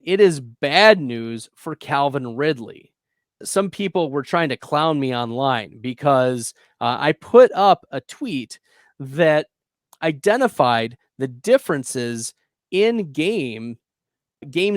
It is bad news for Calvin Ridley. Some people were trying to clown me online because I put up a tweet that identified the differences in games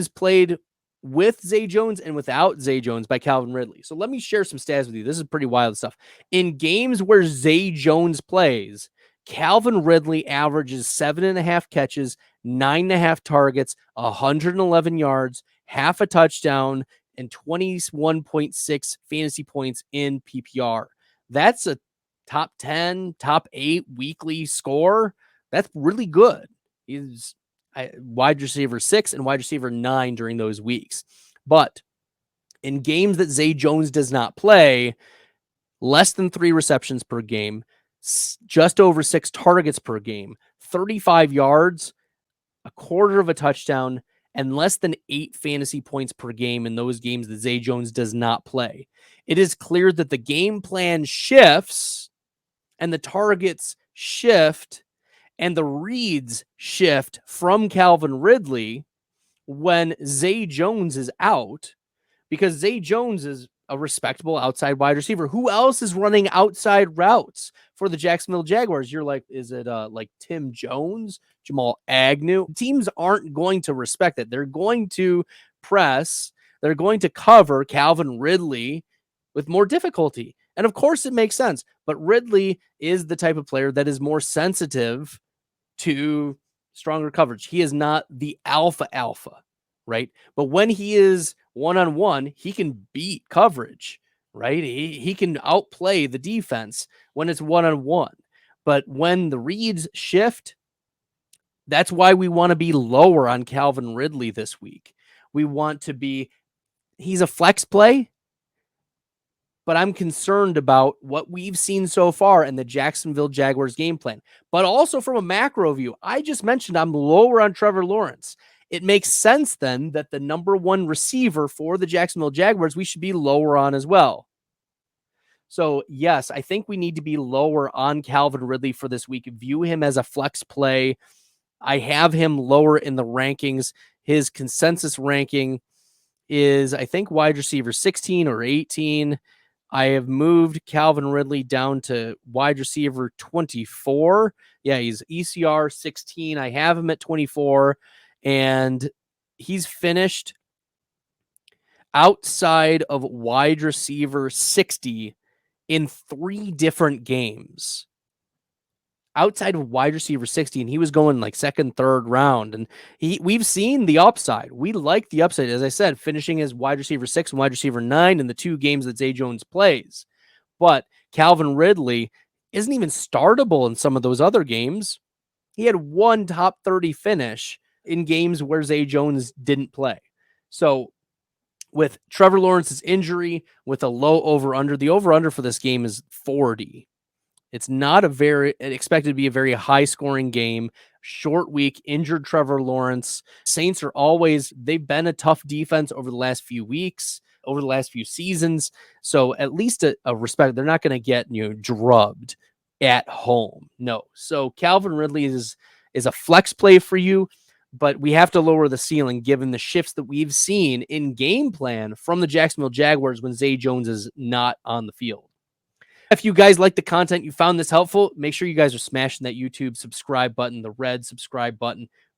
played with Zay Jones and without Zay Jones by Calvin Ridley. So let me share some stats with you. This is pretty wild stuff. In games where Zay Jones plays, Calvin Ridley averages 7.5 catches, 9.5 targets, 111 yards, half a touchdown, and 21.6 fantasy points in PPR. That's a top 10, top 8 weekly score. That's really good. He's wide receiver 6 and wide receiver 9 during those weeks. But in games that Zay Jones does not play, less than 3 receptions per game, just over 6 targets per game, 35 yards, a quarter of a touchdown, and less than 8 fantasy points per game in those games that Zay Jones does not play. It is clear that the game plan shifts and the targets shift and the reads shift from Calvin Ridley when Zay Jones is out, because Zay Jones is a respectable outside wide receiver. Who else is running outside routes for the Jacksonville Jaguars? You're like, is it like Tim Jones, Jamal Agnew? Teams aren't going to respect it. They're going to press. They're going to cover Calvin Ridley with more difficulty. And of course, it makes sense. But Ridley is the type of player that is more sensitive to stronger coverage. He is not the alpha, right? But when he is one-on-one, he can beat coverage, right? He can outplay the defense when it's one-on-one. But when the reads shift, that's why we want to be lower on Calvin Ridley this week. We want to be, he's a flex play, but I'm concerned about what we've seen so far in the Jacksonville Jaguars game plan. But also from a macro view, I just mentioned I'm lower on Trevor Lawrence. It makes sense then that the number 1 receiver for the Jacksonville Jaguars, we should be lower on as well. So yes, I think we need to be lower on Calvin Ridley for this week. View him as a flex play. I have him lower in the rankings. His consensus ranking is, I think, wide receiver 16 or 18. I have moved Calvin Ridley down to wide receiver 24. Yeah, he's ECR 16. I have him at 24, and he's finished outside of wide receiver 60 in 3 different games. Outside of wide receiver 60, and he was going like second, third round. And we've seen the upside. We like the upside, as I said, finishing as wide receiver 6 and wide receiver 9 in the 2 games that Zay Jones plays. But Calvin Ridley isn't even startable in some of those other games. He had 1 top 30 finish in games where Zay Jones didn't play. So with Trevor Lawrence's injury, with a low over-under, the over-under for this game is 40. It's not expected to be a very high-scoring game. Short week, injured Trevor Lawrence. Saints they've been a tough defense over the last few weeks, over the last few seasons. So at least a respect. They're not going to get drubbed at home. No. So Calvin Ridley is a flex play for you, but we have to lower the ceiling given the shifts that we've seen in game plan from the Jacksonville Jaguars when Zay Jones is not on the field. If you guys like the content, you found this helpful, make sure you guys are smashing that YouTube subscribe button, the red subscribe button.